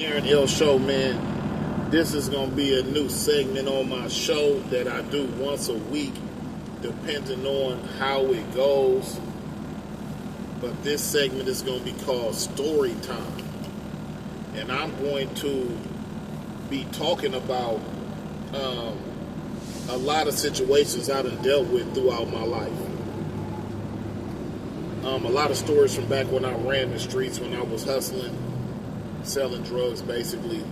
Aaron L Show, man. This is gonna be a new segment on my show that I do once a week, depending on how it goes. But this segment is gonna be called Story Time, and I'm going to be talking about a lot of situations I done dealt with throughout my life. A lot of stories from back when I ran the streets, when I was hustling, selling drugs, basically.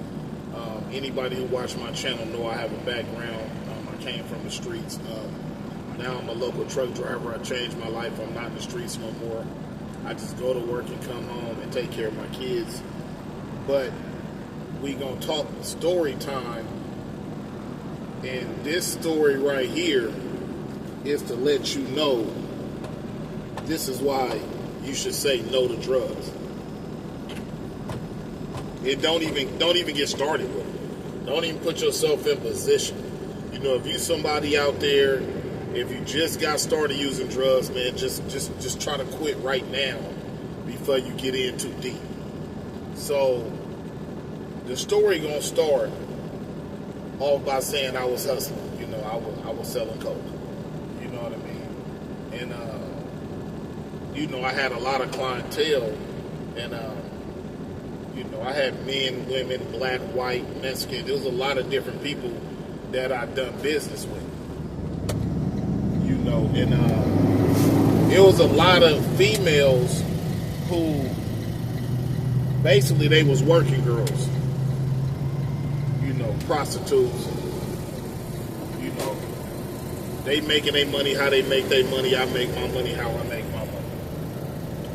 Anybody who watched my channel know I have a background. I came from the streets. Now I'm a local truck driver. I changed my life. I'm not in the streets no more. I just go to work and come home and take care of my kids. But we gonna talk story time. And this story right here is to let you know this is why you should say no to drugs. It don't even get started with it. Don't even put yourself in position. You know, if you somebody out there, if you just got started using drugs, man, just try to quit right now before you get in too deep. So the story gonna start off by saying I was hustling. You know, I was selling coke. You know what I mean? And you know, I had a lot of clientele, and you know, I had men, women, black, white, Mexican. There was a lot of different people that I done business with. You know, and there was a lot of females who basically they was working girls. You know, prostitutes. You know, they making their money how they make their money. I make my money how I make my money.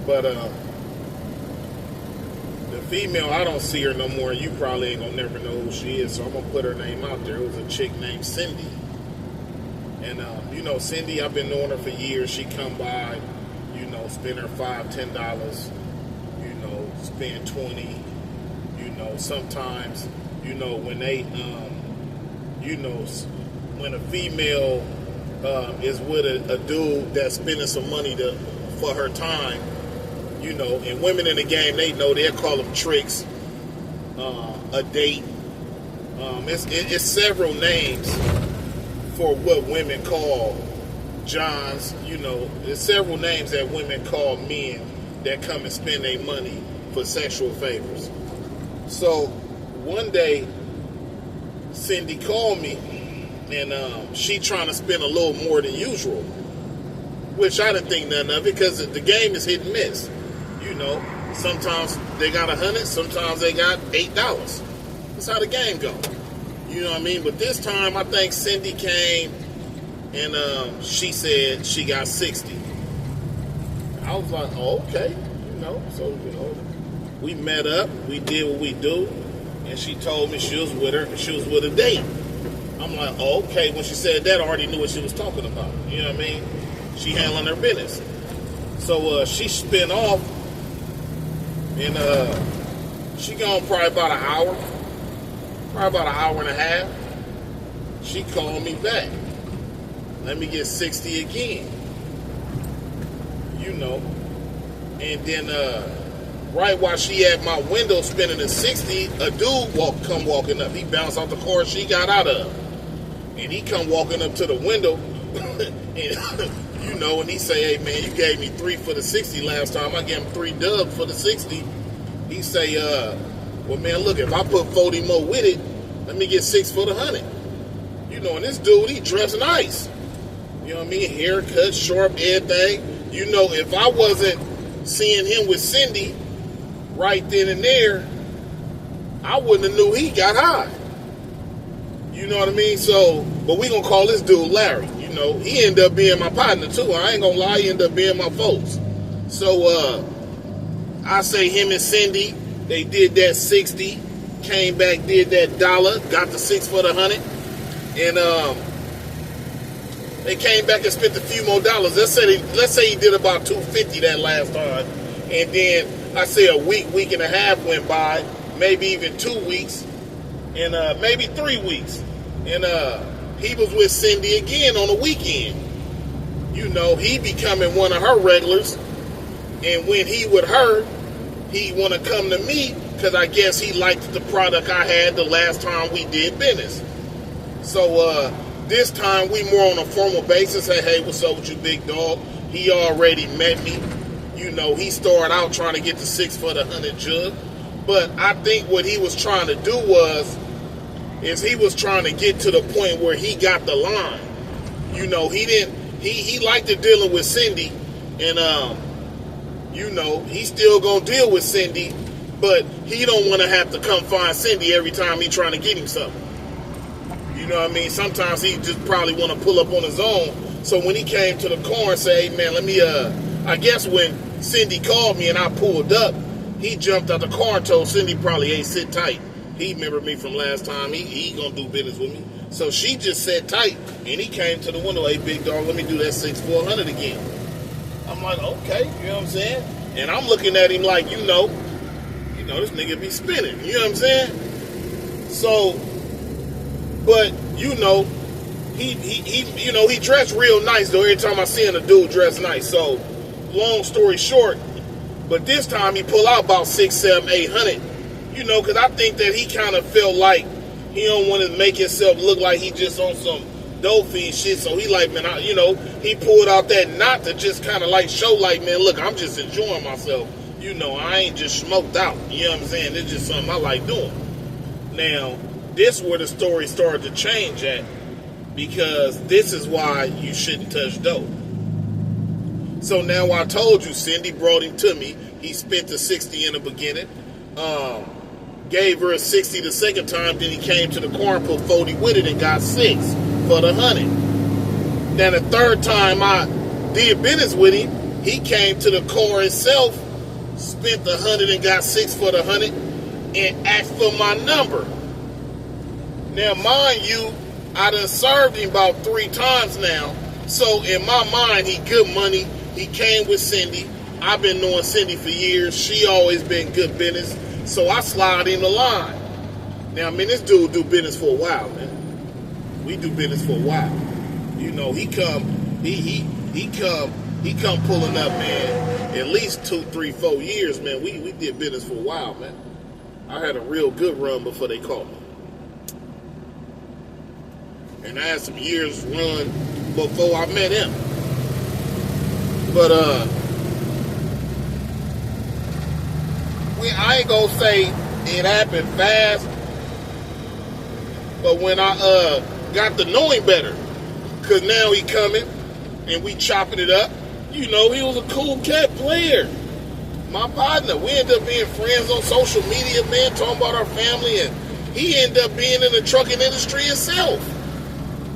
But the female, I don't see her no more. You probably ain't gonna never know who she is, so I'm gonna put her name out there. It was a chick named Cindy. And you know, Cindy, I've been knowing her for years. She come by, you know, spend her $5, $10, you know, spend 20, you know, sometimes, you know, when they you know, when a female is with a dude that's spending some money for her time, you know, and women in the game, they know they'll call them tricks, a date. It's several names for what women call Johns. You know, there's several names that women call men that come and spend their money for sexual favors. So one day, Cindy called me, and she trying to spend a little more than usual, which I didn't think nothing of it because the game is hit and miss. You know, sometimes they got 100, sometimes they got $8. That's how the game go. You know what I mean? But this time, I think Cindy came and she said she got 60. I was like, oh, okay. You know, so, you know, we met up, we did what we do, and she told me she was with her, she was with a date. I'm like, oh, okay. When she said that, I already knew what she was talking about. You know what I mean? She handling her business. So she spin off, and she gone probably about an hour and a half. She called me back. Let me get 60 again. You know. And then right while she at my window spending the 60, a dude come walking up. He bounced out the car she got out of. And he come walking up to the window. And you know, and he say, hey man, you gave me 3 for the 60 last time. I gave him 3 dubs for the 60. He say, well man, look, if I put 40 more with it, let me get 6 for the 100. You know, and this dude, he dressed nice. You know what I mean? Haircut, sharp, everything. You know, if I wasn't seeing him with Cindy right then and there, I wouldn't have knew he got high. You know what I mean? So, but we gonna call this dude Larry. You know, he ended up being my partner too. I ain't gonna lie, he ended up being my folks. So, I say him and Cindy, they did that 60, came back, did that $1, got the 6 for the 100, and they came back and spent a few more dollars. Let's say he did about $250 that last time, and then I say a week and a half went by, maybe even 2 weeks, and maybe 3 weeks, and he was with Cindy again on the weekend. You know, he becoming one of her regulars, and when he with her, he want to come to me because I guess he liked the product I had the last time we did business. So this time we more on a formal basis. Hey, what's up with you, big dog? He already met me. You know, he started out trying to get the 6 for the 100 jug. But I think what he was trying to do is he was trying to get to the point where he got the line. You know, he liked to dealing with Cindy, and you know, he's still gonna deal with Cindy, but he don't want to have to come find Cindy every time he trying to get him something. You know what I mean? Sometimes he just probably want to pull up on his own. So when he came to the car and said, hey man, let me I guess when Cindy called me and I pulled up, he jumped out the car and told Cindy probably, hey, sit tight. He remembered me from last time. He gonna do business with me. So she just sat tight, and he came to the window, hey, big dog, let me do that 6 for 100 again. I'm like, okay, you know what I'm saying? And I'm looking at him like, you know, this nigga be spinning. You know what I'm saying? So, but, you know, he dressed real nice, though, every time I see a dude dressed nice. So, long story short, but this time he pulled out about 6, 7, 800. You know, because I think that he kind of felt like he don't want to make himself look like he just on some dope fiend shit. So he like, man, he pulled out that knot to just kind of like show like, man, look, I'm just enjoying myself. You know, I ain't just smoked out. You know what I'm saying? It's just something I like doing. Now, this is where the story started to change at, because this is why you shouldn't touch dope. So now I told you, Cindy brought him to me. He spent the 60 in the beginning. Gave her a 60 the second time, then he came to the car and put 40 with it and got 6 for the 100. Then the third time I did business with him, he came to the car himself, spent the 100 and got 6 for the 100, and asked for my number. Now, mind you, I done served him about 3 times now, so in my mind, he good money. He came with Cindy. I've been knowing Cindy for years. She always been good business. So I slide in the line. Now, I mean, this dude do business for a while, man. We do business for a while. You know, he come pulling up, man, at least 2, 3, 4 years, man. We did business for a while, man. I had a real good run before they called me. And I had some years run before I met him. But, I ain't gonna say it happened fast, but when I got to know him better, cause now he coming and we chopping it up. You know, he was a cool cat player. My partner, we ended up being friends on social media, man, talking about our family, and he ended up being in the trucking industry himself.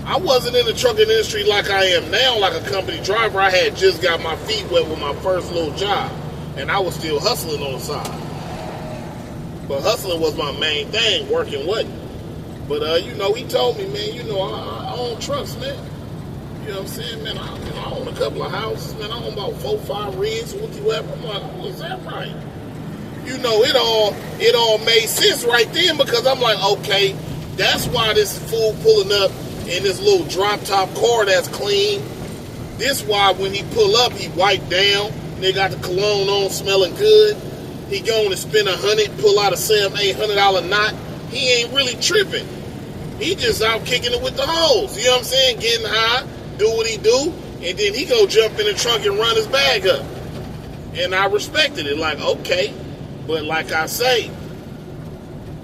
I wasn't in the trucking industry like I am now, like a company driver. I had just got my feet wet with my first little job, and I was still hustling on the side. But hustling was my main thing, working wasn't. But, you know, he told me, man, you know, I own trucks, man. You know what I'm saying, man? I own a couple of houses, man. I own about 4, 5 rigs, whatever. I'm like, oh, is that right? You know, it all made sense right then, because I'm like, okay, that's why this fool pulling up in this little drop-top car that's clean. This why when he pull up, he wiped down. They got the cologne on, smelling good. He going to spend 100, pull out a $700, $800 knot. He ain't really tripping. He just out kicking it with the hoes. You know what I'm saying? Getting high, do what he do, and then he go jump in the trunk and run his bag up. And I respected it. Like, okay. But like I say,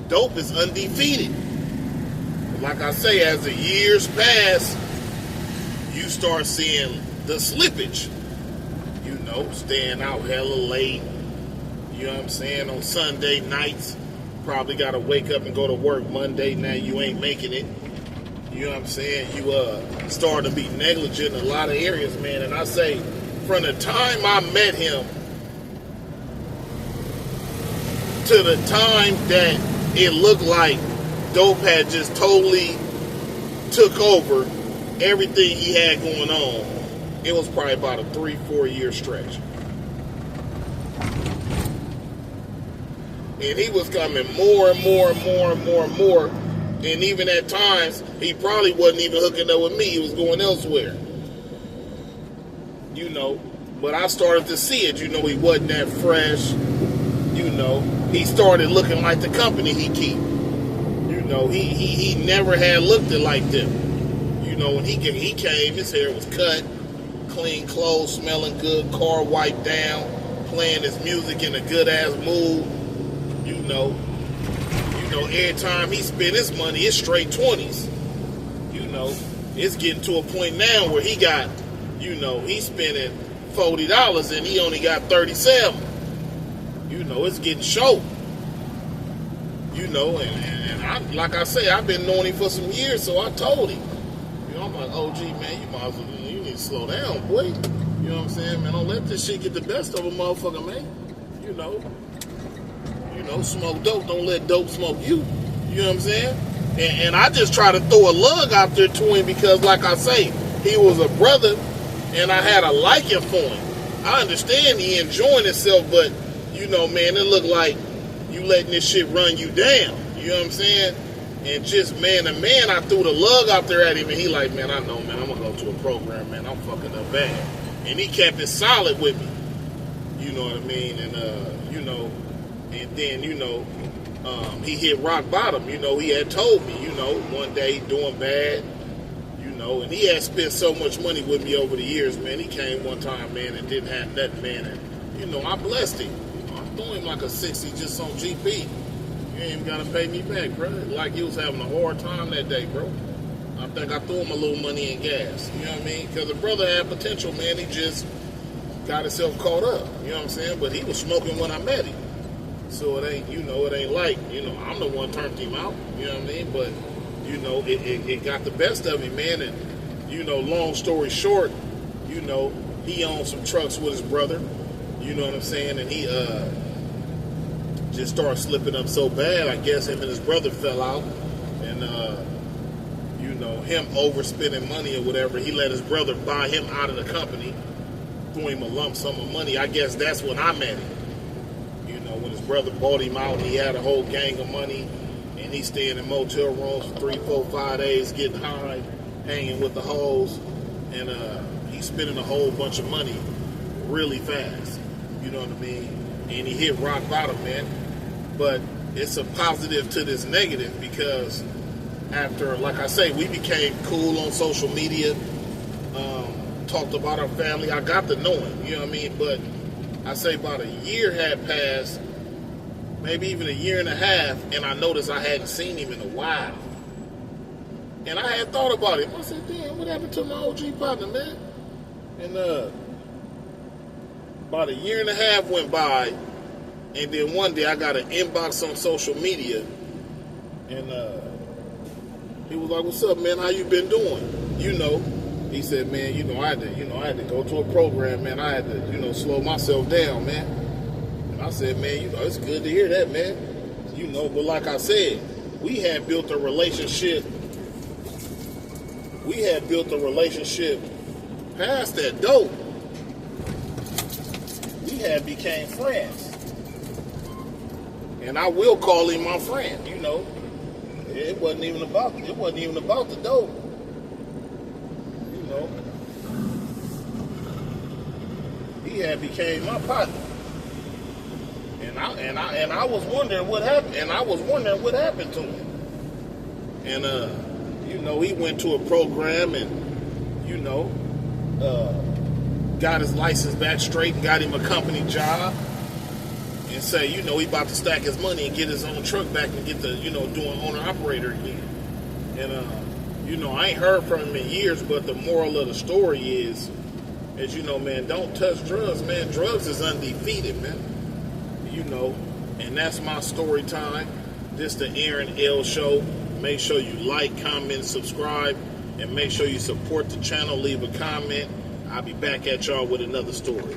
dope is undefeated. Like I say, as the years pass, you start seeing the slippage. You know, staying out hella late. You know what I'm saying? On Sunday nights, probably got to wake up and go to work Monday. Now you ain't making it. You know what I'm saying? You start to be negligent in a lot of areas, man. And I say, from the time I met him to the time that it looked like dope had just totally took over everything he had going on, it was probably about a 3-4 year stretch. And he was coming more and more and more and more and more. And even at times, he probably wasn't even hooking up with me. He was going elsewhere. You know, but I started to see it. You know, he wasn't that fresh. You know, he started looking like the company he keep. You know, he never had looked it like them. You know, when he came, his hair was cut, clean clothes, smelling good, car wiped down, playing his music in a good ass mood. You know, every time he spent his money, it's straight 20s. You know, it's getting to a point now where he got, you know, he's spending $40 and he only got 37. You know, it's getting short. You know, and I, like I say, I've been knowing him for some years, so I told him. You know, I'm like, OG, man, you might as well, you need to slow down, boy. You know what I'm saying, man? Don't let this shit get the best of a motherfucker, man. You know, smoke dope. Don't let dope smoke you. You know what I'm saying? And I just try to throw a lug out there to him because, like I say, he was a brother, and I had a liking for him. I understand he enjoying himself, but you know, man, it look like you letting this shit run you down. You know what I'm saying? And just man to man, I threw the lug out there at him, and he like, man, I know, man, I'm gonna go to a program, man. I'm fucking up bad, and he kept it solid with me. You know what I mean? And you know, and then you know, he hit rock bottom. You know, he had told me, you know, one day doing bad. You know, and he had spent so much money with me over the years, man. He came one time, man, and didn't have nothing, man. And you know, I blessed him. I'm doing like a 60 just on GP. You ain't even gotta pay me back, bro. Like he was having a hard time that day, bro. I think I threw him a little money in gas. You know what I mean? Because the brother had potential, man. He just got himself caught up. You know what I'm saying? But he was smoking when I met him. So it ain't, you know, it ain't like, you know, I'm the one turned him out. You know what I mean? But, you know, it got the best of him, man. And, you know, long story short, you know, he owned some trucks with his brother. You know what I'm saying? And he just started slipping up so bad, I guess him and his brother fell out. And, you know, him overspending money or whatever, he let his brother buy him out of the company, threw him a lump sum of money. I guess that's when I met him. You know, when his brother bought him out, he had a whole gang of money, and he's staying in motel rooms for 3, 4, 5 days, getting high, hanging with the hoes, and he's spending a whole bunch of money really fast. You know what I mean? And he hit rock bottom, man. But it's a positive to this negative because after, like I say, we became cool on social media, talked about our family. I got to know him, you know what I mean? But I say about a year had passed, maybe even a year and a half, and I noticed I hadn't seen him in a while. And I had thought about him. I said, damn, what happened to my OG partner, man? And about a year and a half went by, and then one day I got an inbox on social media, and he was like, what's up, man? How you been doing? You know, he said, man, you know, I had to go to a program, man. I had to, you know, slow myself down, man. And I said, man, you know, it's good to hear that, man. You know, but like I said, we had built a relationship. We had built a relationship past that dope. We had became friends. And I will call him my friend, you know. It wasn't even about the dope. You know. He had became my partner. And I was wondering what happened. And I was wondering what happened to him. And you know, he went to a program and, you know, got his license back straight and got him a company job. And say, you know, he about to stack his money and get his own truck back and get the, you know, doing owner-operator again. And, you know, I ain't heard from him in years, but the moral of the story is, you know, man, don't touch drugs, man. Drugs is undefeated, man. You know, and that's my story time. This the Aaron L. Show. Make sure you like, comment, subscribe, and make sure you support the channel. Leave a comment. I'll be back at y'all with another story.